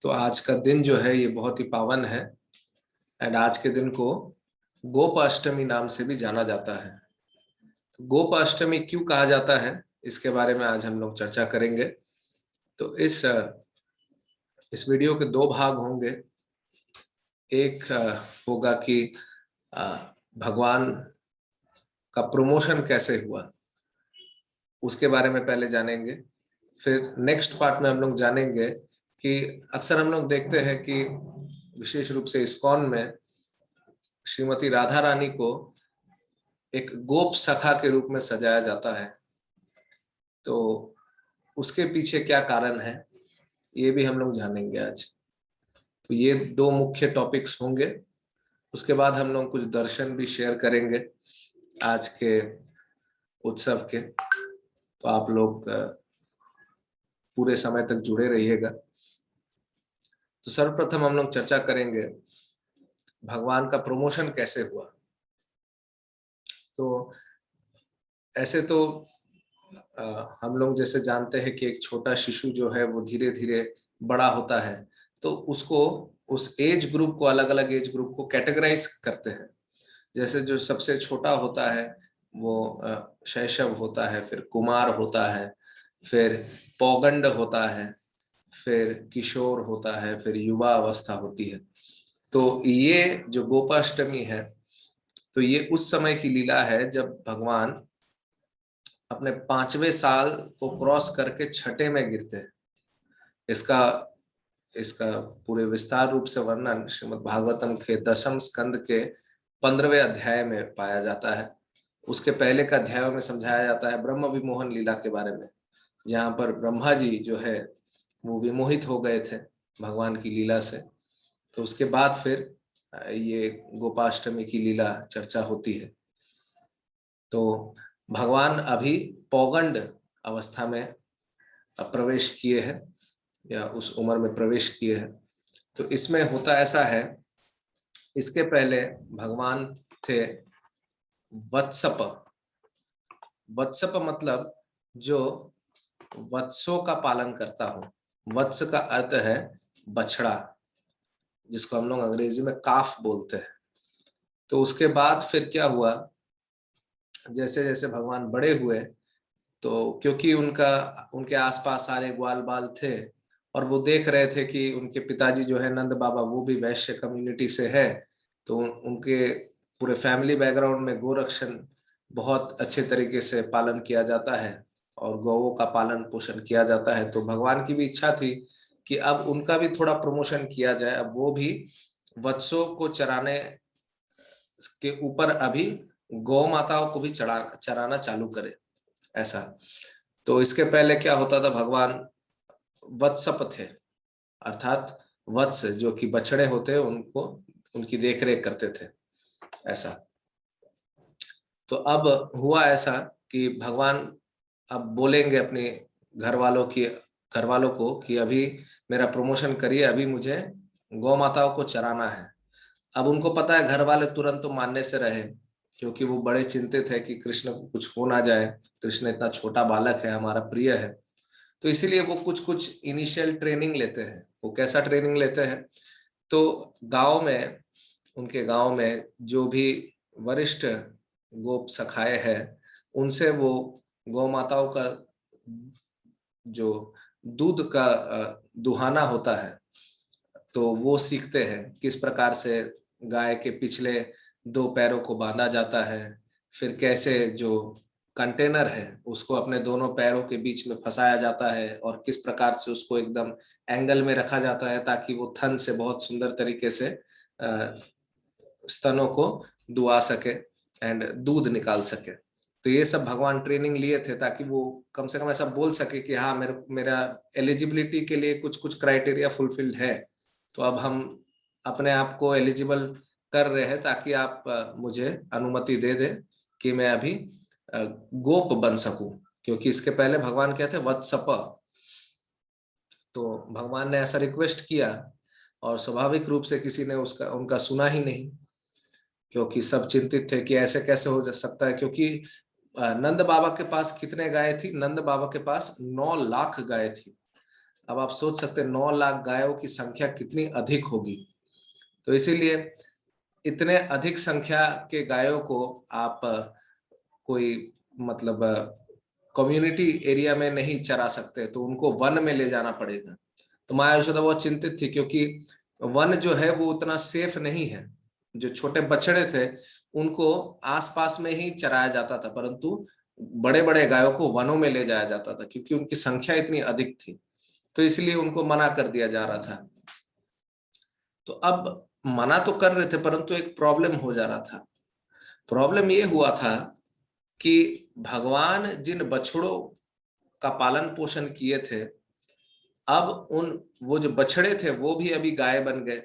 तो आज का दिन जो है ये बहुत ही पावन है एंड आज के दिन को गोपाष्टमी नाम से भी जाना जाता है। तो गोपाष्टमी क्यों कहा जाता है इसके बारे में आज हम लोग चर्चा करेंगे। तो इस वीडियो के दो भाग होंगे। एक होगा कि भगवान का प्रमोशन कैसे हुआ उसके बारे में पहले जानेंगे। फिर नेक्स्ट पार्ट में हम लोग जानेंगे कि अक्सर हम लोग देखते हैं कि विशेष रूप से इस्कॉन में श्रीमती राधा रानी को एक गोप सखा के रूप में सजाया जाता है। तो उसके पीछे क्या कारण है ये भी हम लोग जानेंगे आज। तो ये दो मुख्य टॉपिक्स होंगे। उसके बाद हम लोग कुछ दर्शन भी शेयर करेंगे आज के उत्सव के। तो आप लोग पूरे समय तक जुड़े रहिएगा। तो सर्वप्रथम हम लोग चर्चा करेंगे भगवान का प्रमोशन कैसे हुआ। तो ऐसे तो हम लोग जैसे जानते हैं कि एक छोटा शिशु जो है वो धीरे धीरे बड़ा होता है, तो उसको उस एज ग्रुप को अलग अलग एज ग्रुप को कैटेगराइज करते हैं। जैसे जो सबसे छोटा होता है वो शैशव होता है, फिर कुमार होता है, फिर पौगंड होता है, फिर किशोर होता है, फिर युवा अवस्था होती है। तो ये जो गोपाष्टमी है तो ये उस समय की लीला है जब भगवान अपने 5वें साल को क्रॉस करके छठे में गिरते हैं। इसका इसका पूरे विस्तार रूप से वर्णन श्रीमद् भागवतम के 10वें स्कंद के 15वें अध्याय में पाया जाता है। उसके पहले का अध्यायों में समझाया जाता है ब्रह्म विमोहन लीला के बारे में, जहाँ पर ब्रह्मा जी जो है वो विमोहित हो गए थे भगवान की लीला से। तो उसके बाद फिर ये गोपाष्टमी की लीला चर्चा होती है। तो भगवान अभी पौगंड अवस्था में प्रवेश किए हैं या उस उम्र में प्रवेश किए हैं। तो इसमें होता ऐसा है, इसके पहले भगवान थे वत्सप। वत्सप मतलब जो वत्सों का पालन करता हो। वत्स का अर्थ है बछड़ा, जिसको हम लोग अंग्रेजी में काफ बोलते हैं। तो उसके बाद फिर क्या हुआ, जैसे जैसे भगवान बड़े हुए तो क्योंकि उनके आसपास सारे ग्वाल बाल थे और वो देख रहे थे कि उनके पिताजी जो है नंद बाबा वो भी वैश्य कम्युनिटी से है, तो उनके पूरे फैमिली बैकग्राउंड में गोरक्षण बहुत अच्छे तरीके से पालन किया जाता है और गौओं का पालन पोषण किया जाता है। तो भगवान की भी इच्छा थी कि अब उनका भी थोड़ा प्रमोशन किया जाए, अब वो भी वत्सों को चराने के ऊपर अभी गौ माताओं को भी चराना चालू करे ऐसा। तो इसके पहले क्या होता था, भगवान वत्सप थे, अर्थात वत्स जो कि बछड़े होते हैं उनको उनकी देखरेख करते थे ऐसा। तो अब हुआ ऐसा कि भगवान अब बोलेंगे अपने घर वालों को कि अभी मेरा प्रमोशन करिए, अभी मुझे गौ माताओं को चराना है। अब उनको पता है, घर वाले तुरंत तो मानने से रहे क्योंकि वो बड़े चिंतित है कि कृष्ण को कुछ हो ना जाए, कृष्ण इतना छोटा बालक है, हमारा प्रिय है। तो इसीलिए वो कुछ कुछ इनिशियल ट्रेनिंग लेते हैं। वो कैसा ट्रेनिंग लेते हैं, तो उनके गांव में जो भी वरिष्ठ गोप सखाए हैं उनसे वो गौ माताओं का जो दूध का दुहाना होता है तो वो सीखते हैं, किस प्रकार से गाय के पिछले 2 पैरों को बांधा जाता है, फिर कैसे जो कंटेनर है उसको अपने दोनों पैरों के बीच में फंसाया जाता है और किस प्रकार से उसको एकदम एंगल में रखा जाता है ताकि वो थन से बहुत सुंदर तरीके से स्तनों को दुआ सके एंड दूध निकाल सके। तो ये सब भगवान ट्रेनिंग लिए थे ताकि वो कम से कम ऐसा बोल सके कि हाँ मेरा एलिजिबिलिटी के लिए कुछ कुछ क्राइटेरिया फुलफिल्ड है, तो अब हम अपने आप को एलिजिबल कर रहे हैं ताकि आप मुझे अनुमति दे दे कि मैं अभी गोप बन सकूं। क्योंकि इसके पहले भगवान क्या थे, वत्सप। तो भगवान ने ऐसा रिक्वेस्ट किया और स्वाभाविक रूप से किसी ने उनका सुना ही नहीं, क्योंकि सब चिंतित थे कि ऐसे कैसे हो सकता है। क्योंकि नंद बाबा के पास कितने गाय थी, नंद बाबा के पास 9 लाख गाय थी। अब आप सोच सकते हैं 9 लाख गायों की संख्या कितनी अधिक होगी। तो इसीलिए इतने अधिक संख्या के गायों को आप कोई मतलब कम्युनिटी एरिया में नहीं चरा सकते, तो उनको वन में ले जाना पड़ेगा। तो माँ यशोदा बहुत चिंतित थी, क्योंकि वन जो है वो उतना सेफ नहीं है। जो छोटे बछड़े थे उनको आसपास में ही चराया जाता था, परंतु बड़े बड़े गायों को वनों में ले जाया जाता था, क्योंकि उनकी संख्या इतनी अधिक थी। तो इसलिए उनको मना कर दिया जा रहा था। तो अब मना तो कर रहे थे, परंतु एक प्रॉब्लम हो जा रहा था। प्रॉब्लम ये हुआ था कि भगवान जिन बछड़ों का पालन पोषण किए थे, अब वो जो बछड़े थे वो भी अभी गाय बन गए,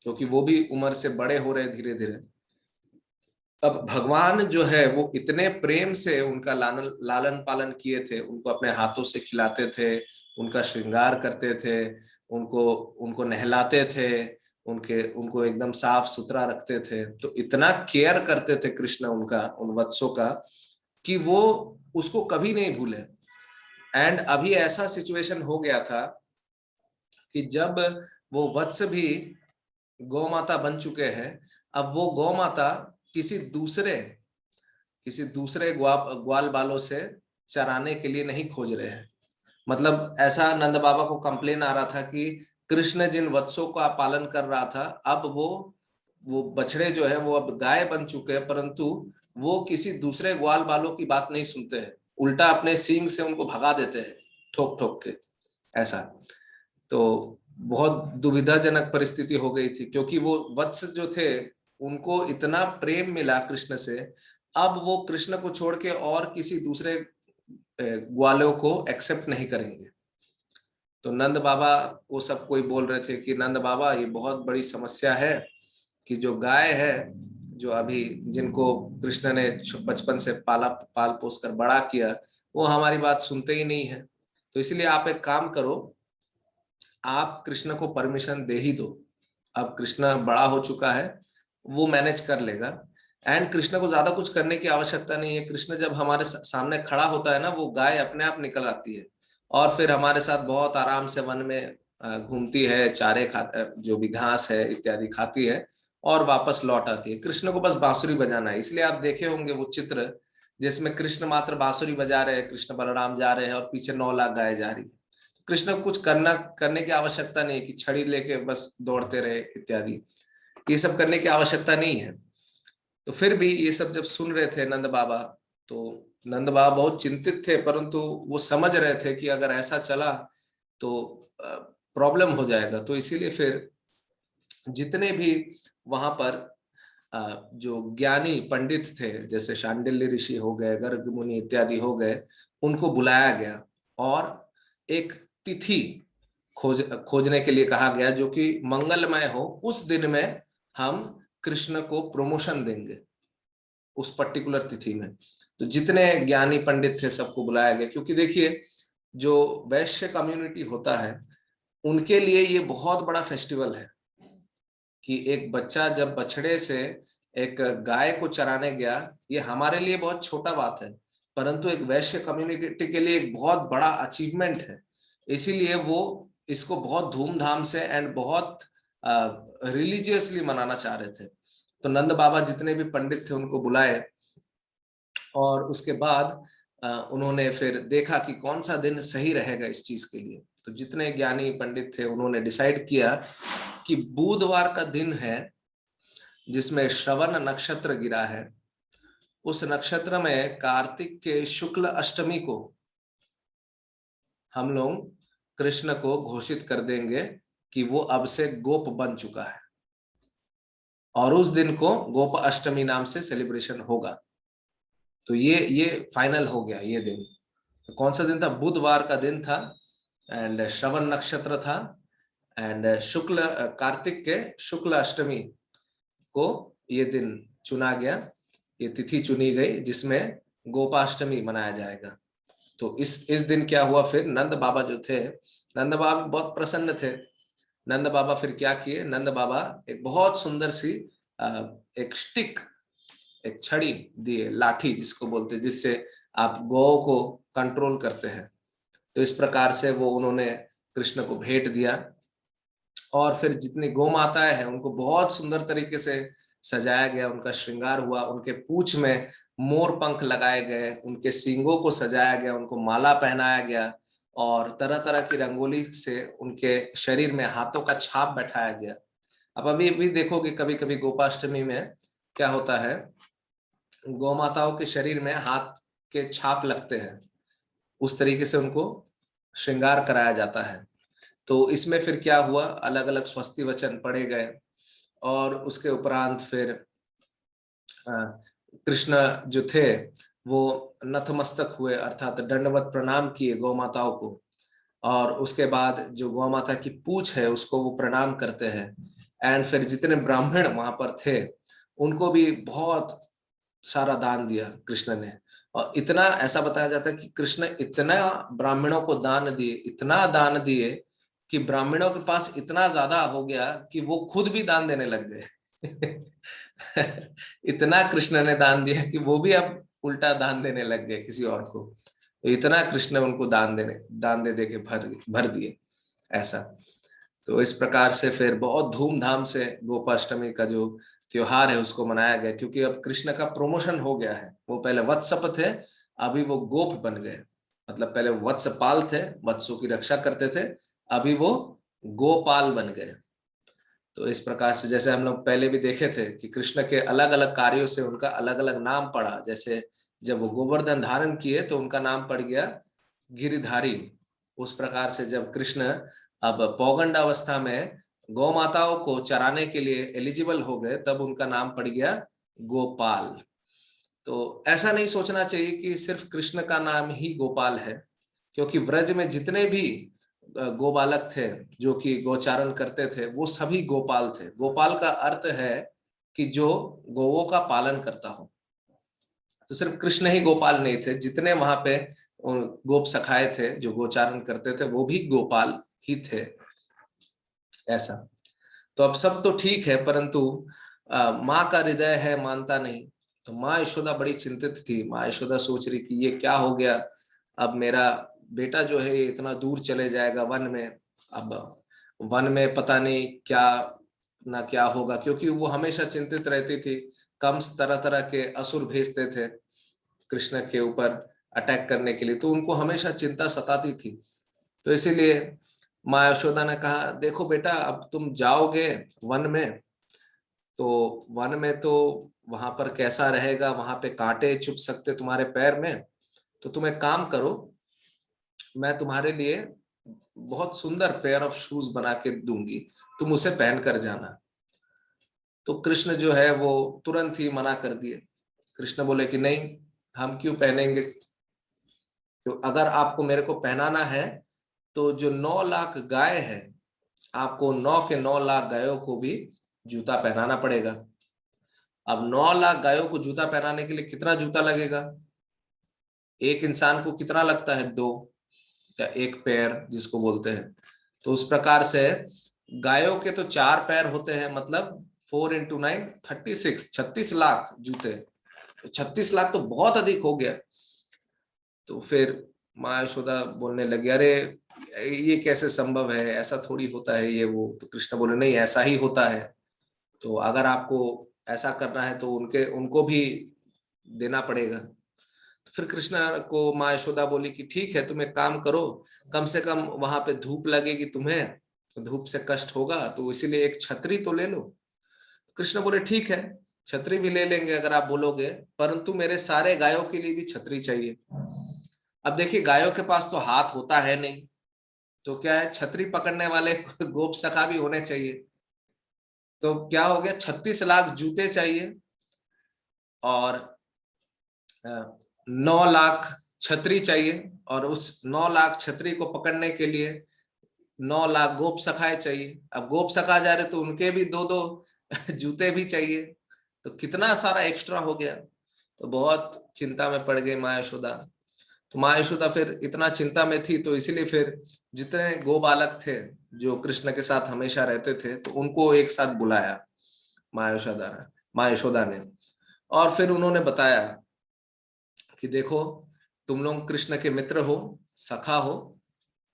क्योंकि वो भी उम्र से बड़े हो रहे धीरे धीरे। अब भगवान जो है वो इतने प्रेम से उनका लालन पालन किए थे, उनको अपने हाथों से खिलाते थे, उनका श्रृंगार करते थे, उनको उनको नहलाते थे, उनको एकदम साफ सुथरा रखते थे। तो इतना केयर करते थे कृष्ण उनका, उन वत्सों का, कि वो उसको कभी नहीं भूले। एंड अभी ऐसा सिचुएशन हो गया था कि जब वो वत्स भी गौ माता बन चुके हैं, अब वो गौ माता किसी दूसरे ग्वाल बालों से चराने के लिए नहीं खोज रहे हैं। मतलब ऐसा नंद बाबा को कंप्लेन आ रहा था कि कृष्ण जिन वत्सों का पालन कर रहा था, अब वो बछड़े जो है वो अब गाय बन चुके हैं, परंतु वो किसी दूसरे ग्वाल बालों की बात नहीं सुनते हैं, उल्टा अपने सींग से उनको भगा देते हैं, ठोक ठोक के ऐसा। तो बहुत दुविधाजनक परिस्थिति हो गई थी, क्योंकि वो वत्स जो थे उनको इतना प्रेम मिला कृष्ण से, अब वो कृष्ण को छोड़ के और किसी दूसरे ग्वालों को एक्सेप्ट नहीं करेंगे। तो नंद बाबा को सब कोई बोल रहे थे कि नंद बाबा ये बहुत बड़ी समस्या है कि जो गाय है, जो अभी जिनको कृष्ण ने बचपन से पाल पोस कर बड़ा किया, वो हमारी बात सुनते ही नहीं है। तो इसलिए आप एक काम करो, आप कृष्ण को परमिशन दे ही दो। अब कृष्ण बड़ा हो चुका है, वो मैनेज कर लेगा। एंड कृष्ण को ज्यादा कुछ करने की आवश्यकता नहीं है। कृष्ण जब हमारे सामने खड़ा होता है ना, वो गाय अपने आप निकल आती है और फिर हमारे साथ बहुत आराम से वन में घूमती है, चारे खा जो भी घास है इत्यादि खाती है और वापस लौट आती है। कृष्ण को बस बांसुरी बजाना है। इसलिए आप देखे होंगे वो चित्र जिसमें कृष्ण मात्र बांसुरी बजा रहे हैं, कृष्ण बलराम जा रहे हैं और पीछे 9 लाख गाय जा रही है। कृष्ण को कुछ करने की आवश्यकता नहीं है कि छड़ी लेके बस दौड़ते रहे इत्यादि, ये सब करने की आवश्यकता नहीं है। तो फिर भी ये सब जब सुन रहे थे नंद बाबा, तो नंद बाबा बहुत चिंतित थे, परंतु वो समझ रहे थे कि अगर ऐसा चला तो प्रॉब्लम हो जाएगा। तो इसीलिए फिर जितने भी वहां पर जो ज्ञानी पंडित थे, जैसे शांडिल्य ऋषि हो गए, गर्ग मुनि इत्यादि हो गए, उनको बुलाया गया और एक तिथि खोजने के लिए कहा गया जो कि मंगलमय हो। उस दिन में हम कृष्ण को प्रमोशन देंगे, उस पर्टिकुलर तिथि में। तो जितने ज्ञानी पंडित थे सबको बुलाया गया, क्योंकि देखिए जो वैश्य कम्युनिटी होता है उनके लिए ये बहुत बड़ा फेस्टिवल है कि एक बच्चा जब बछड़े से एक गाय को चराने गया, ये हमारे लिए बहुत छोटा बात है, परंतु एक वैश्य कम्युनिटी के लिए एक बहुत बड़ा अचीवमेंट है। इसीलिए वो इसको बहुत धूमधाम से एंड बहुत रिलीजियसली मनाना चाह रहे थे। तो नंद बाबा जितने भी पंडित थे उनको बुलाए और उसके बाद उन्होंने फिर देखा कि कौन सा दिन सही रहेगा इस चीज के लिए। तो जितने ज्ञानी पंडित थे उन्होंने डिसाइड किया कि बुधवार का दिन है जिसमें श्रवण नक्षत्र गिरा है, उस नक्षत्र में कार्तिक के शुक्ल अष्टमी को हम लोग कृष्ण को घोषित कर देंगे कि वो अब से गोप बन चुका है और उस दिन को गोप अष्टमी नाम से सेलिब्रेशन होगा। तो ये फाइनल हो गया ये दिन। तो कौन सा दिन था? बुधवार का दिन था एंड श्रवण नक्षत्र था एंड शुक्ल कार्तिक के शुक्ल अष्टमी को ये दिन चुना गया, ये तिथि चुनी गई जिसमें गोपाष्टमी मनाया जाएगा। तो इस दिन क्या हुआ, फिर नंद बाबा जो थे, नंद बाबा बहुत प्रसन्न थे। नंद बाबा फिर क्या किए, नंद बाबा एक बहुत सुंदर सी एक स्टिक, एक छड़ी दिए, लाठी जिसको बोलते, जिससे आप गौ को कंट्रोल करते हैं। तो इस प्रकार से वो उन्होंने कृष्ण को भेंट दिया। और फिर जितनी गौ माताएं हैं उनको बहुत सुंदर तरीके से सजाया गया, उनका श्रृंगार हुआ, उनके पूंछ में मोर पंख लगाए गए, उनके सींगों को सजाया गया, उनको माला पहनाया गया और तरह तरह की रंगोली से उनके शरीर में हाथों का छाप बैठाया गया। अब अभी भी देखोगे कभी कभी गोपाष्टमी में क्या होता है, गौ माताओं के शरीर में हाथ के छाप लगते हैं, उस तरीके से उनको श्रृंगार कराया जाता है। तो इसमें फिर क्या हुआ, अलग अलग स्वस्ति वचन पढ़े गए और उसके उपरांत फिर कृष्ण जो थे वो नतमस्तक हुए, अर्थात दंडवत प्रणाम किए गौ माताओं को, और उसके बाद जो गौ माता की पूंछ है उसको वो प्रणाम करते हैं। एंड फिर जितने ब्राह्मण वहां पर थे उनको भी बहुत सारा दान दिया कृष्ण ने। और इतना, ऐसा बताया जाता है कि कृष्ण इतना ब्राह्मणों को दान दिए, इतना दान दिए कि ब्राह्मणों के पास इतना ज्यादा हो गया कि वो खुद भी दान देने लग गए। इतना कृष्ण ने दान दिया कि वो भी अब उल्टा दान देने लग गए किसी और को। तो इतना कृष्ण उनको दान दे दे के भर दिए ऐसा। तो इस प्रकार से फिर बहुत धूमधाम से गोपाष्टमी का जो त्योहार है उसको मनाया गया, क्योंकि अब कृष्ण का प्रमोशन हो गया है। वो पहले वत्सप थे, अभी वो गोप बन गए। मतलब पहले वत्सपाल थे, वत्सों की रक्षा करते थे, अभी वो गोपाल बन गए। तो इस प्रकार से जैसे हम लोग पहले भी देखे थे कि कृष्ण के अलग अलग कार्यों से उनका अलग अलग नाम पड़ा। जैसे जब वो गोवर्धन धारण किए तो उनका नाम पड़ गया गिरिधारी। उस प्रकार से जब कृष्ण अब पौगंड अवस्था में गौ माताओं को चराने के लिए एलिजिबल हो गए तब उनका नाम पड़ गया गोपाल। तो ऐसा नहीं सोचना चाहिए कि सिर्फ कृष्ण का नाम ही गोपाल है, क्योंकि ब्रज में जितने भी गोबालक थे जो कि गोचारण करते थे वो सभी गोपाल थे। गोपाल का अर्थ है कि जो गोवों का पालन करता हो। तो सिर्फ कृष्ण ही गोपाल नहीं थे, जितने वहां पे गोप सखाए थे जो गोचारण करते थे वो भी गोपाल ही थे ऐसा। तो अब सब तो ठीक है, परंतु माँ का हृदय है मानता नहीं। तो माँ यशोदा बड़ी चिंतित थी। माँ यशोदा सोच रही कि ये क्या हो गया, अब मेरा बेटा जो है इतना दूर चले जाएगा वन में, अब वन में पता नहीं क्या ना क्या होगा, क्योंकि वो हमेशा चिंतित रहती थी। कंस तरह तरह के असुर भेजते थे कृष्ण के ऊपर अटैक करने के लिए, तो उनको हमेशा चिंता सताती थी। तो इसीलिए माँ यशोदा ने कहा, देखो बेटा अब तुम जाओगे वन में, तो वन में तो वहां पर कैसा रहेगा, वहां पे कांटे चुभ सकते तुम्हारे पैर में। तो तुम एक काम करो, मैं तुम्हारे लिए बहुत सुंदर पेयर ऑफ शूज बना के दूंगी, तुम उसे पहन कर जाना। तो कृष्ण जो है वो तुरंत ही मना कर दिए। कृष्ण बोले कि नहीं, हम क्यों पहनेंगे। तो अगर आपको मेरे को पहनाना है तो जो 9 लाख गाय है, आपको 9 के 9 लाख गायों को भी जूता पहनाना पड़ेगा। अब 9 लाख गायों को जूता पहनाने के लिए कितना जूता लगेगा, एक इंसान को कितना लगता है, 2 या 1 पैर जिसको बोलते हैं। तो उस प्रकार से गायों के तो 4 पैर होते हैं, मतलब 4 × 9 36 जूते। तो 36 लाख तो बहुत अधिक हो गया। तो फिर माँ यशोदा बोलने लगी, अरे ये कैसे संभव है, ऐसा थोड़ी होता है ये वो। तो कृष्ण बोले, नहीं ऐसा ही होता है। तो अगर आपको ऐसा करना है तो उनको भी देना पड़ेगा। तो फिर कृष्ण को माँ यशोदा बोली कि ठीक है, तुम एक काम करो, कम से कम वहां पे धूप लगेगी तुम्हें, धूप से कष्ट होगा, तो इसीलिए एक छतरी तो ले लो। कृष्ण बोले ठीक है, छतरी भी ले लेंगे अगर आप बोलोगे, परंतु मेरे सारे गायों के लिए भी छतरी चाहिए। अब देखिए गायों के पास तो हाथ होता है नहीं, तो क्या है, छतरी पकड़ने वाले गोप सखा भी होने चाहिए। तो क्या हो गया, 36 लाख जूते चाहिए और 9 लाख छतरी चाहिए, और उस 9 लाख छतरी को पकड़ने के लिए 9 लाख गोप सखाए चाहिए। अब गोप सखा जा रहे तो उनके भी 2-2 जूते भी चाहिए, तो कितना सारा एक्स्ट्रा हो गया। तो बहुत चिंता में पड़ गई माँ यशोदा। तो माँ यशोदा फिर इतना चिंता में थी, तो इसीलिए फिर जितने गो बालक थे जो कृष्ण के साथ हमेशा रहते थे, तो उनको एक साथ बुलाया माँ यशोदा ने। और फिर उन्होंने बताया कि देखो, तुम लोग कृष्ण के मित्र हो, सखा हो,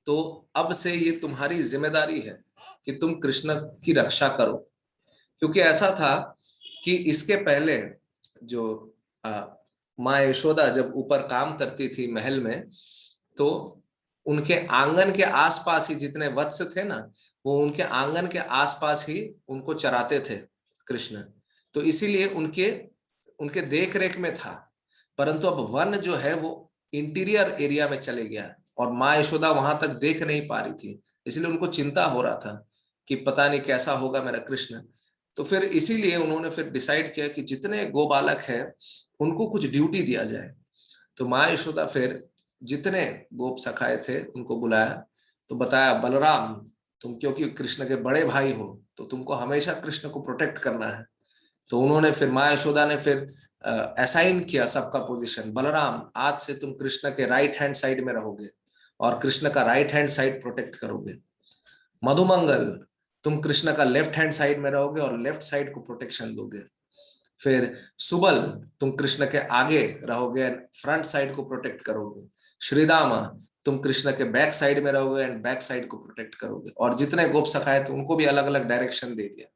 तो अब से ये तुम्हारी जिम्मेदारी है कि तुम कृष्ण की रक्षा करो। क्योंकि ऐसा था कि इसके पहले जो माँ यशोदा जब ऊपर काम करती थी महल में, तो उनके आंगन के आसपास ही जितने वत्स थे ना, वो उनके आंगन के आसपास ही उनको चराते थे कृष्ण। तो इसीलिए उनके उनके देख रेख में था। परंतु अब वन जो है वो इंटीरियर एरिया में चले गया और माँ यशोदा वहां तक देख नहीं पा रही थी, इसलिए उनको चिंता हो रहा था कि पता नहीं कैसा होगा मेरा कृष्ण। तो फिर इसीलिए उन्होंने फिर डिसाइड किया कि जितने गोबालक है उनको कुछ ड्यूटी दिया जाए। तो माँ यशोदा फिर जितने गोप सखाए थे उनको बुलाया, तो बताया बलराम, तुम क्योंकि कृष्ण के बड़े भाई हो तो तुमको हमेशा कृष्ण को प्रोटेक्ट करना है। तो उन्होंने फिर माँ यशोदा ने फिर असाइन किया सबका पोजीशन, बलराम आज से तुम कृष्ण के राइट हैंड साइड में रहोगे और कृष्ण का राइट हैंड साइड प्रोटेक्ट करोगे। मधुमंगल, तुम कृष्ण का लेफ्ट हैंड साइड में रहोगे और लेफ्ट साइड को प्रोटेक्शन दोगे। फिर सुबल, तुम कृष्ण के आगे रहोगे एंड फ्रंट साइड को प्रोटेक्ट करोगे। श्रीदामा, तुम कृष्ण के बैक साइड में रहोगे एंड बैक साइड को प्रोटेक्ट करोगे। और जितने गोप सखाए थे उनको भी अलग अलग डायरेक्शन दे दिया।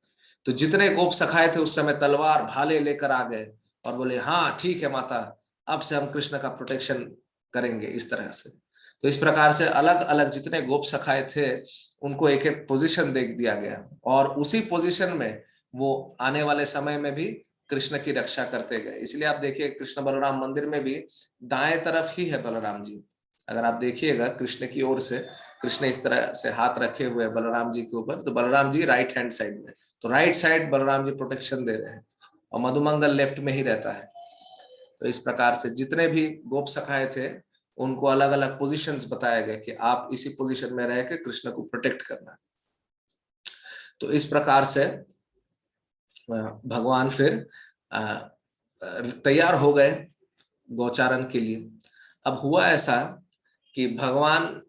तो जितने गोप सखाए थे उस समय तलवार भाले लेकर आ गए और बोले हाँ ठीक है माता, अब से हम कृष्ण का प्रोटेक्शन करेंगे इस तरह से। तो इस प्रकार से अलग अलग जितने गोप सखाए थे उनको एक एक पोजीशन दे दिया गया और उसी पोजीशन में वो आने वाले समय में भी कृष्ण की रक्षा करते गए। इसलिए आप देखिए कृष्ण बलराम मंदिर में भी दाएं तरफ ही है बलराम जी। अगर आप देखिएगा कृष्ण की ओर से, कृष्ण इस तरह से हाथ रखे हुए बलराम जी के ऊपर, तो Balram ji right hand side में, तो right side Balram ji protection दे रहे हैं और मधुमंगल लेफ्ट में ही रहता है। तो इस प्रकार से जितने भी गोप सखाए थे उनको अलग अलग पोजीशंस बताए गए कि आप इसी पोजीशन में रह के कृष्ण को प्रोटेक्ट करना। तो इस प्रकार से भगवान फिर तैयार हो गए गोचारण के लिए। अब हुआ ऐसा कि भगवान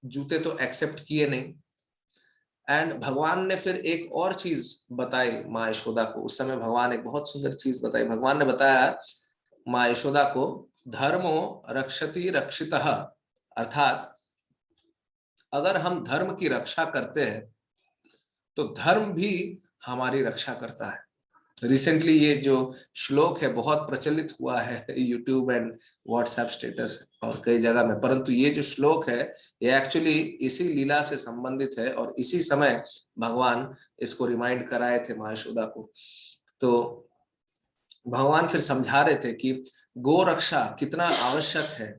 जूते तो एक्सेप्ट किए नहीं, एंड भगवान ने फिर एक और चीज बताई माँ यशोदा को। उस समय भगवान एक बहुत सुंदर चीज बताई। भगवान ने बताया माँ यशोदा को, धर्मो रक्षति रक्षितः, अर्थात अगर हम धर्म की रक्षा करते हैं तो धर्म भी हमारी रक्षा करता है। रिसेंटली ये जो श्लोक है बहुत प्रचलित हुआ है यूट्यूब एंड व्हाट्सएप स्टेटस और कई जगह में, परंतु ये जो श्लोक है ये एक्चुअली इसी लीला से संबंधित है और इसी समय भगवान इसको रिमाइंड कराए थे माँ यशोदा को। तो भगवान फिर समझा रहे थे कि गो रक्षा कितना आवश्यक है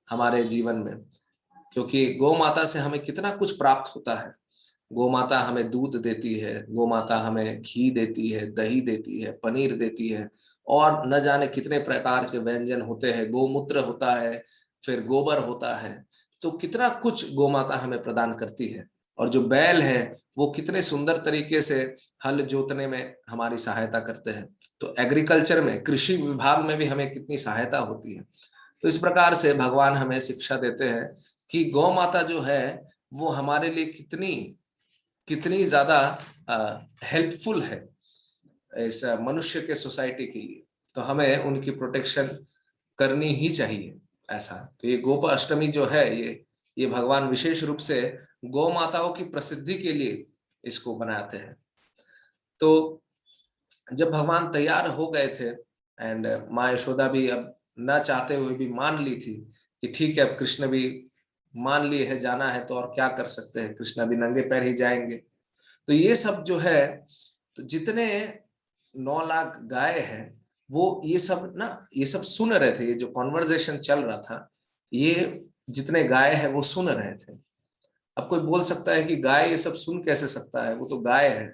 हमारे जीवन में, क्योंकि गौ माता से हमें कितना कुछ प्राप्त होता है। गौ माता हमें दूध देती है, गौ माता हमें घी देती है, दही देती है, पनीर देती है और न जाने कितने प्रकार के व्यंजन होते हैं। गोमूत्र होता है, फिर गोबर होता है, तो कितना कुछ गौ माता हमें प्रदान करती है। और जो बैल है वो कितने सुंदर तरीके से हल जोतने में हमारी सहायता करते हैं। तो एग्रीकल्चर में, कृषि विभाग में भी हमें कितनी सहायता होती है। तो इस प्रकार से भगवान हमें शिक्षा देते हैं कि गौ माता जो है वो हमारे लिए कितनी कितनी ज्यादा हेल्पफुल है इस मनुष्य के सोसाइटी के लिए। तो हमें उनकी प्रोटेक्शन करनी ही चाहिए ऐसा। तो ये गोप अष्टमी जो है ये भगवान विशेष रूप से गौ माताओं की प्रसिद्धि के लिए इसको बनाते हैं। तो जब भगवान तैयार हो गए थे एंड माँ यशोदा भी अब न चाहते हुए भी मान ली थी कि ठीक है अब कृष्ण भी मान लिए है जाना है तो और क्या कर सकते हैं, कृष्ण भी नंगे पैर ही जाएंगे। तो ये सब जो है, तो जितने 9 लाख गाय हैं वो ये सब सुन रहे थे। ये जो कॉन्वर्जेशन चल रहा था ये जितने गाय है वो सुन रहे थे। अब कोई बोल सकता है कि गाय ये सब सुन कैसे सकता है, वो तो गाय है।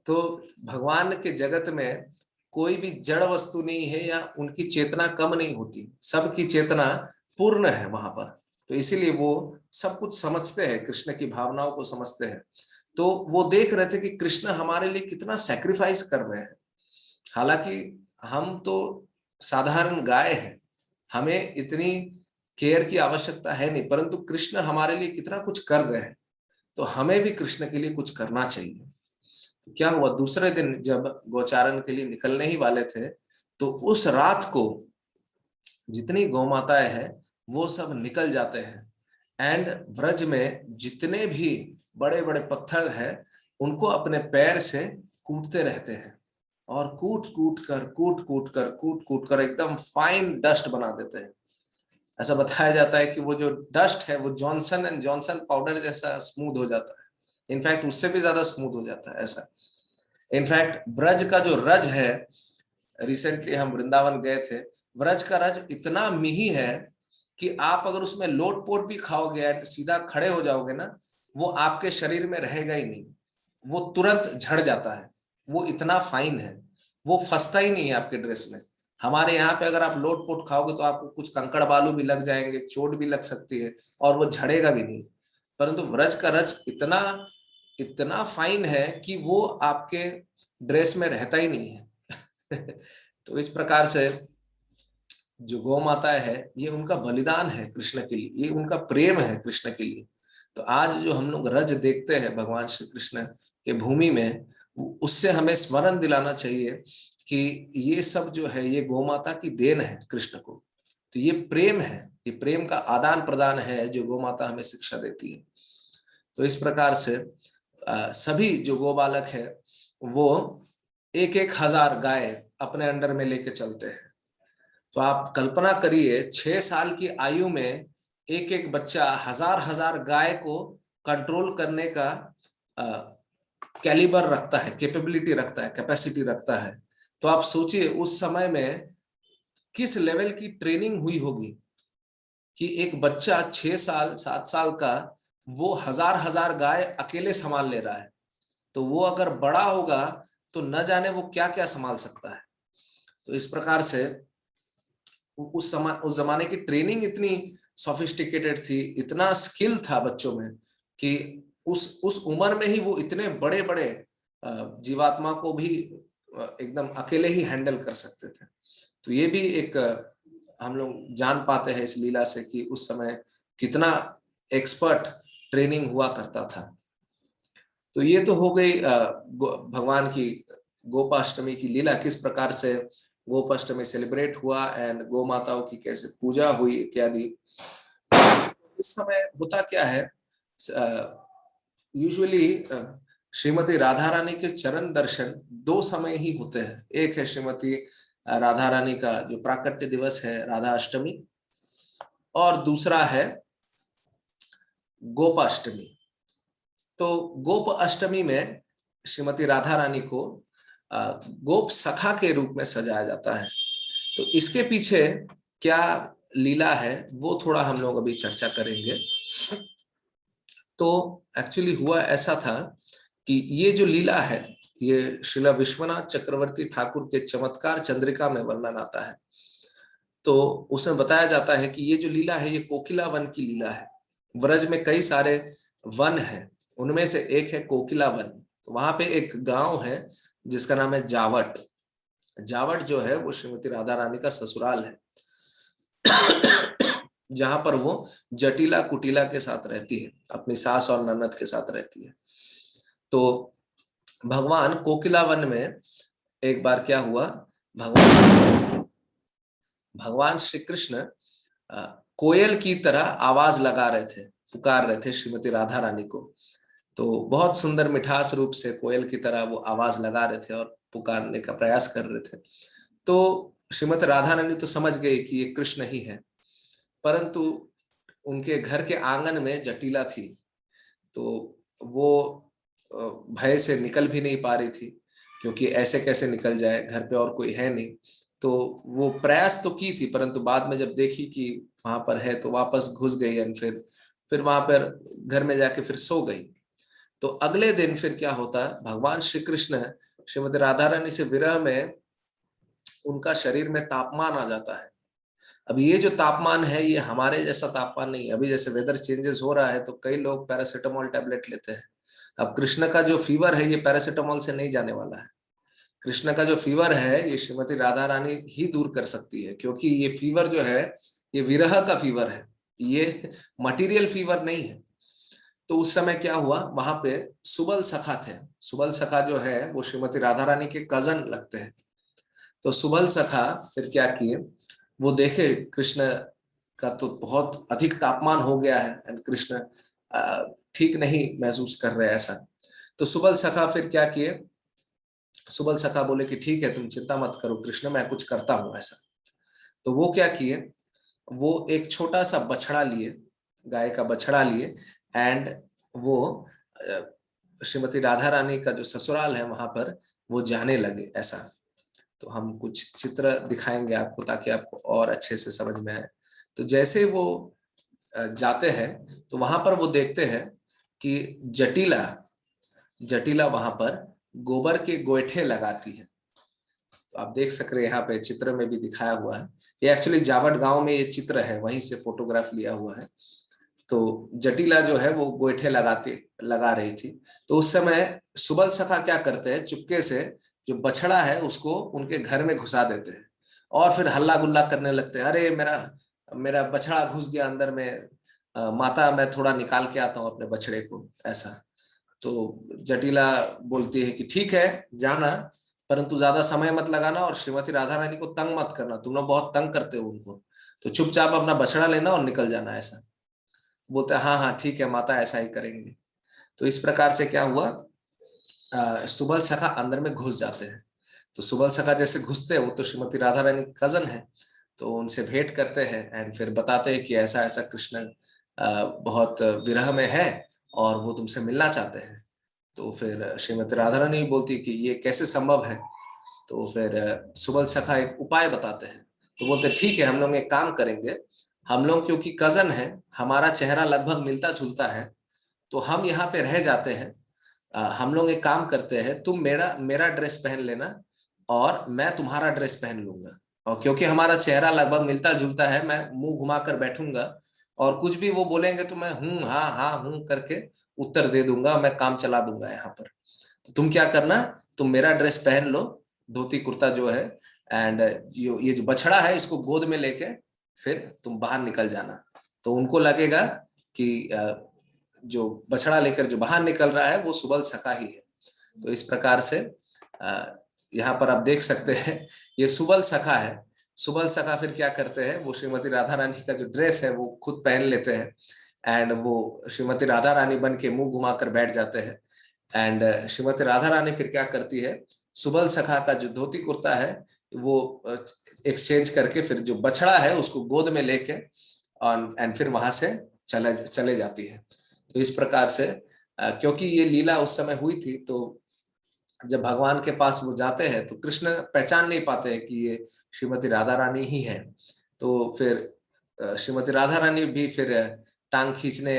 तो भगवान के जगत में कोई भी जड़ वस्तु नहीं है या उनकी चेतना कम नहीं होती, सबकी चेतना पूर्ण है वहां पर। तो इसीलिए वो सब कुछ समझते हैं, कृष्ण की भावनाओं को समझते हैं। तो वो देख रहे थे कि कृष्ण हमारे लिए कितना सैक्रिफाइस कर रहे हैं। हालांकि हम तो साधारण गाय हैं, हमें इतनी केयर की आवश्यकता है नहीं, परंतु कृष्ण हमारे लिए कितना कुछ कर रहे हैं, तो हमें भी कृष्ण के लिए कुछ करना चाहिए। क्या हुआ, दूसरे दिन जब गोचारण के लिए निकलने ही वाले थे तो उस रात को जितनी गौ माताएं हैं वो सब निकल जाते हैं एंड ब्रज में जितने भी बड़े बड़े पत्थर हैं उनको अपने पैर से कूटते रहते हैं और कूट कूट कर एकदम फाइन डस्ट बना देते हैं। ऐसा बताया जाता है कि वो जो डस्ट है वो जॉनसन एंड जॉनसन पाउडर जैसा स्मूथ हो जाता है, इनफैक्ट उससे भी ज्यादा स्मूथ हो जाता है ऐसा। इनफैक्ट ब्रज का जो रज है, रिसेंटली हम वृंदावन गए थे, ब्रज का रज इतना मिही है कि आप अगर उसमें लोट पोट भी खाओगे, सीधा खड़े हो जाओगे ना, वो आपके शरीर में रहेगा ही नहीं, वो तुरंत झड़ जाता है, वो इतना फाइन है, वो फंसता ही नहीं है आपके ड्रेस में। हमारे यहाँ पे अगर आप लोट पोट खाओगे तो आपको कुछ कंकड़ बालू भी लग जाएंगे, चोट भी लग सकती है और वो झड़ेगा भी नहीं, परंतु ब्रज का रज इतना इतना फाइन है कि वो आपके ड्रेस में रहता ही नहीं है। तो इस प्रकार से जो गौ माता है ये उनका बलिदान है कृष्ण के लिए, ये उनका प्रेम है कृष्ण के लिए। तो आज जो हम लोग रज देखते हैं भगवान श्री कृष्ण के भूमि में, उससे हमें स्मरण दिलाना चाहिए कि ये सब जो है ये गौ माता की देन है कृष्ण को। तो ये प्रेम है, ये प्रेम का आदान प्रदान है जो गौ माता हमें शिक्षा देती है। तो इस प्रकार से सभी जो गो बालक है वो 1,000 गाय अपने अंडर में लेके चलते हैं। तो आप कल्पना करिए 6 साल की आयु में एक एक बच्चा हजार हजार गाय को कंट्रोल करने का कैलिबर रखता है, कैपेबिलिटी रखता है, कैपेसिटी रखता है। तो आप सोचिए उस समय में किस लेवल की ट्रेनिंग हुई होगी कि एक बच्चा 6 साल 7 साल का वो हजार हजार गाय अकेले संभाल ले रहा है। तो वो अगर बड़ा होगा तो न जाने वो क्या क्या संभाल सकता है। तो इस प्रकार से उस जमाने की ट्रेनिंग इतनी सोफिस्टिकेटेड थी, इतना स्किल था बच्चों में कि उस उम्र में ही वो इतने बड़े बड़े जीवात्मा को भी एकदम अकेले ही हैंडल कर सकते थे। तो ये भी एक हम लोग जान पाते हैं इस लीला से कि उस समय कितना एक्सपर्ट ट्रेनिंग हुआ करता था। तो ये तो हो गई भगवान की गोपाष्टमी की लीला, किस प्रकार से गोपाष्टमी सेलिब्रेट हुआ एंड गो माताओं की कैसे पूजा हुई इत्यादि। इस समय होता क्या है, यूजुअली श्रीमती राधा रानी के चरण दर्शन 2 समय ही होते हैं। एक है श्रीमती राधा रानी का जो प्राकट्य दिवस है राधा अष्टमी, और दूसरा है गोपाष्टमी। तो गोप अष्टमी में श्रीमती राधा रानी को गोप सखा के रूप में सजाया जाता है। तो इसके पीछे क्या लीला है वो थोड़ा हम लोग अभी चर्चा करेंगे। तो एक्चुअली हुआ ऐसा था कि ये जो लीला है ये श्रीला विश्वनाथ चक्रवर्ती ठाकुर के चमत्कार चंद्रिका में वर्णन आता है। तो उसमें बताया जाता है कि ये जो लीला है ये कोकिला वन की लीला है। व्रज में कई सारे वन है, उनमें से एक है कोकिला वन। वहां पे एक गांव है जिसका नाम है जावट। जावट जो है वो श्रीमती राधा रानी का ससुराल है, जहां पर वो जटिला कुटिला के साथ रहती है, अपनी सास और ननद के साथ रहती है। तो भगवान कोकिला वन में एक बार क्या हुआ, भगवान श्री कृष्ण कोयल की तरह आवाज लगा रहे थे, पुकार रहे थे श्रीमती राधा रानी को। तो बहुत सुंदर मिठास रूप से कोयल की तरह वो आवाज लगा रहे थे और पुकारने का प्रयास कर रहे थे। तो श्रीमती राधा रानी तो समझ गई कि ये कृष्ण ही है, परंतु उनके घर के आंगन में जटिला थी, तो वो भय से निकल भी नहीं पा रही थी, क्योंकि ऐसे कैसे निकल जाए, घर पे और कोई है नहीं। तो वो प्रयास तो की थी, परंतु बाद में जब देखी कि वहां पर है तो वापस घुस गई और फिर वहां पर घर में जाके फिर सो गई। तो अगले दिन फिर क्या होता, भगवान श्री कृष्ण श्रीमती राधा रानी से विरह में उनका शरीर में तापमान आ जाता है। अब ये जो तापमान है ये हमारे जैसा तापमान नहीं है। अभी जैसे वेदर चेंजेस हो रहा है तो कई लोग पैरासिटामोल टैबलेट लेते हैं। अब कृष्ण का जो फीवर है ये पैरासिटामोल से नहीं जाने वाला है। कृष्ण का जो फीवर है ये श्रीमती राधा रानी ही दूर कर सकती है, क्योंकि ये फीवर जो है ये विरह का फीवर है, ये मटेरियल फीवर नहीं है। तो उस समय क्या हुआ, वहां पे सुबल सखा थे। सुबल सखा जो है वो श्रीमती राधा रानी के कजन लगते हैं। तो सुबल सखा फिर क्या किए, वो देखे कृष्ण का तो बहुत अधिक तापमान हो गया है एंड कृष्ण ठीक नहीं महसूस कर रहे ऐसा। तो सुबल सखा फिर क्या किए, सुबल सखा बोले कि ठीक है तुम चिंता मत करो कृष्ण, मैं कुछ करता हूं ऐसा। तो वो क्या किए, वो एक छोटा सा बछड़ा लिए, गाय का बछड़ा लिए, एंड वो श्रीमती राधा रानी का जो ससुराल है वहां पर वो जाने लगे ऐसा। तो हम कुछ चित्र दिखाएंगे आपको ताकि आपको और अच्छे से समझ में आए। तो जैसे वो जाते हैं तो वहां पर वो देखते हैं कि जटिला जटिला वहां पर गोबर के गोइठे लगाती है। तो आप देख सक रहे हैं यहाँ पे चित्र में भी दिखाया हुआ है, ये एक्चुअली जावट गांव में ये चित्र है, वहीं से फोटोग्राफ लिया हुआ है। तो जटिला जो है वो गोइठे लगा रही थी। तो उस समय सुबल सखा क्या करते हैं, चुपके से जो बछड़ा है उसको उनके घर में घुसा देते हैं और फिर हल्ला गुल्ला करने लगते हैं, अरे मेरा मेरा बछड़ा घुस गया अंदर में, माता मैं थोड़ा निकाल के आता हूँ अपने बछड़े को ऐसा। तो जटिला बोलती है कि ठीक है जाना, परंतु ज्यादा समय मत लगाना और श्रीमती राधा रानी को तंग मत करना, तुम लोग बहुत तंग करते हो उनको, तो चुपचाप अपना बछड़ा लेना और निकल जाना ऐसा। बोलते हैं हाँ हाँ ठीक है माता ऐसा ही करेंगे। तो इस प्रकार से क्या हुआ, सुबल सखा अंदर में घुस जाते हैं। तो सुबल सखा जैसे घुसते हैं, वो तो श्रीमती राधा रानी कजन है, तो उनसे भेंट करते हैं एंड फिर बताते हैं कि ऐसा ऐसा कृष्ण बहुत विरह में है और वो तुमसे मिलना चाहते हैं। तो फिर श्रीमती राधा रानी बोलती कि ये कैसे संभव है। तो फिर सुबल सखा एक उपाय बताते हैं। तो बोलते ठीक है हम लोग एक काम करेंगे, हम लोग क्योंकि कजन है, हमारा चेहरा लगभग मिलता जुलता है, तो हम यहाँ पे रह जाते हैं। हम लोग एक काम करते हैं, तुम मेरा मेरा ड्रेस पहन लेना और मैं तुम्हारा ड्रेस पहन लूंगा, और क्योंकि हमारा चेहरा लगभग मिलता जुलता है, मैं मुंह घुमा कर बैठूंगा और कुछ भी वो बोलेंगे तो मैं हूँ हाँ हूँ करके उत्तर दे दूंगा, मैं काम चला दूंगा यहाँ पर। तो तुम क्या करना, तुम मेरा ड्रेस पहन लो, धोती कुर्ता जो है, एंड ये जो बछड़ा है इसको गोद में लेके फिर तुम बाहर निकल जाना। तो उनको लगेगा कि जो बछड़ा लेकर जो बाहर निकल रहा है वो सुबल सखा ही है। तो इस प्रकार से यहाँ पर आप देख सकते हैं ये सुबल सखा है। सुबल सखा फिर क्या करते हैं, वो श्रीमती राधा रानी का जो ड्रेस है वो खुद पहन लेते हैं एंड वो श्रीमती राधा रानी बन के मुंह घुमाकर बैठ जाते हैं। एंड श्रीमती राधा रानी फिर क्या करती है, सुबल सखा का जो धोती कुर्ता है वो एक्सचेंज करके फिर जो बछड़ा है उसको गोद में लेके और एंड फिर वहां से चले जाती है। तो इस प्रकार से क्योंकि ये लीला उस समय हुई थी, तो जब भगवान के पास वो जाते हैं तो कृष्ण पहचान नहीं पाते हैं कि ये श्रीमती राधा रानी ही है। तो फिर श्रीमती राधा रानी भी फिर टांग खींचने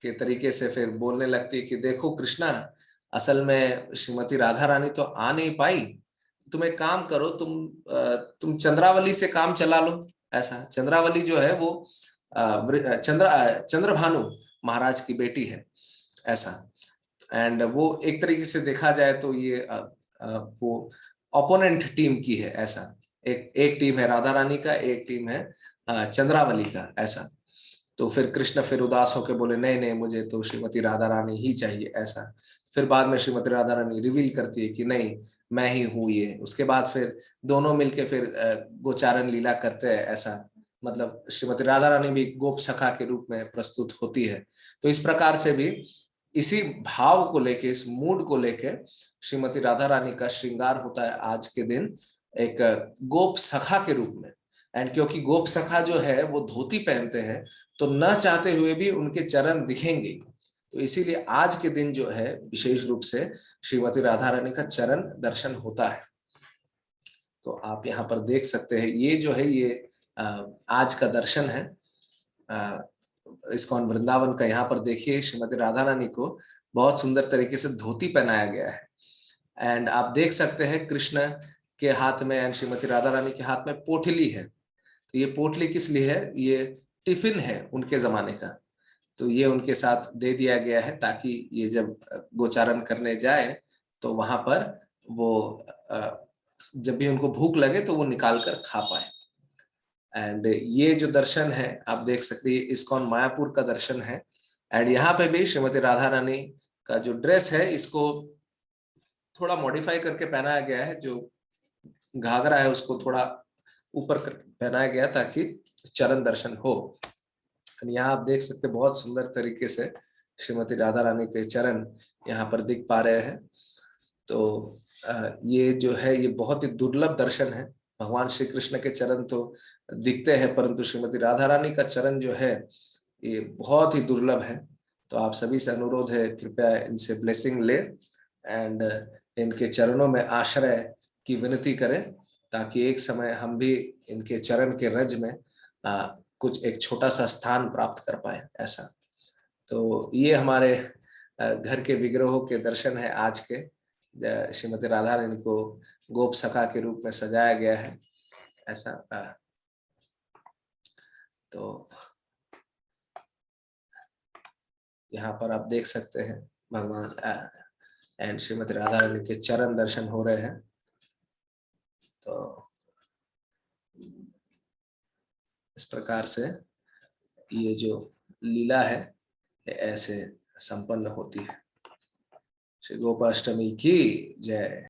के तरीके से फिर बोलने लगती है कि देखो कृष्णा, असल में श्रीमती राधा रानी तो आ नहीं पाई, तुम एक काम करो, तुम चंद्रावली से काम चला लो ऐसा। चंद्रावली जो है वो चंद्रभानु महाराज की बेटी है ऐसा। एंड वो एक तरीके से देखा जाए तो ये वो ओपोनेंट टीम की है ऐसा। एक टीम है राधा रानी का, एक टीम है चंद्रावली का ऐसा। तो फिर कृष्ण फिर उदास होकर बोले नहीं नहीं मुझे तो श्रीमती राधा रानी ही चाहिए ऐसा। फिर बाद में श्रीमती राधा रानी रिवील करती है कि नहीं मैं ही हूँ ये। उसके बाद फिर दोनों मिलके फिर गोचारण लीला करते हैं ऐसा। मतलब श्रीमती राधा रानी भी गोप सखा के रूप में प्रस्तुत होती है। तो इस प्रकार से भी इसी भाव को लेके, इस मूड को लेके श्रीमती राधा रानी का श्रृंगार होता है आज के दिन एक गोप सखा के रूप में। एंड क्योंकि गोप सखा जो है वो धोती पहनते हैं तो न चाहते हुए भी उनके चरण दिखेंगे, तो इसीलिए आज के दिन जो है विशेष रूप से श्रीमती राधा रानी का चरण दर्शन होता है। तो आप यहाँ पर देख सकते हैं ये जो है ये आज का दर्शन है इस्कॉन वृंदावन का। यहाँ पर देखिए श्रीमती राधा रानी को बहुत सुंदर तरीके से धोती पहनाया गया है एंड आप देख सकते हैं कृष्ण के हाथ में एंड श्रीमती राधा रानी के हाथ में पोटली है। तो ये पोटली किस लिए है, ये टिफिन है उनके जमाने का, तो ये उनके साथ दे दिया गया है ताकि ये जब गोचारण करने जाए तो वहां पर वो जब भी उनको भूख लगे तो वो निकाल कर खा पाए। एंड ये जो दर्शन है आप देख सकते हैं इस्कॉन मायापुर का दर्शन है। एंड यहाँ पे भी श्रीमती राधा रानी का जो ड्रेस है इसको थोड़ा मॉडिफाई करके पहनाया गया है। जो घाघरा है उसको थोड़ा ऊपर पहनाया गया ताकि चरण दर्शन हो। यहाँ आप देख सकते बहुत सुंदर तरीके से श्रीमती राधा रानी के चरण यहाँ पर दिख पा रहे हैं। तो ये जो है ये बहुत ही दुर्लभ दर्शन है। भगवान श्री कृष्ण के चरण तो दिखते हैं, परंतु श्रीमती राधा रानी का चरण जो है ये बहुत ही दुर्लभ है। तो आप सभी से अनुरोध है, कृपया इनसे ब्लेसिंग ले एंड इनके चरणों में आश्रय की विनती करें, ताकि एक समय हम भी इनके चरण के रज में कुछ एक छोटा सा स्थान प्राप्त कर पाए ऐसा। तो ये हमारे घर के विग्रहों के दर्शन है आज के। श्रीमती राधा रानी को गोप सखा के रूप में सजाया गया है ऐसा। तो यहाँ पर आप देख सकते हैं भगवान एंड श्रीमती राधा रानी के चरण दर्शन हो रहे हैं। तो इस प्रकार से ये जो लीला है ऐसे संपन्न होती है। श्री गोपाष्टमी की जय।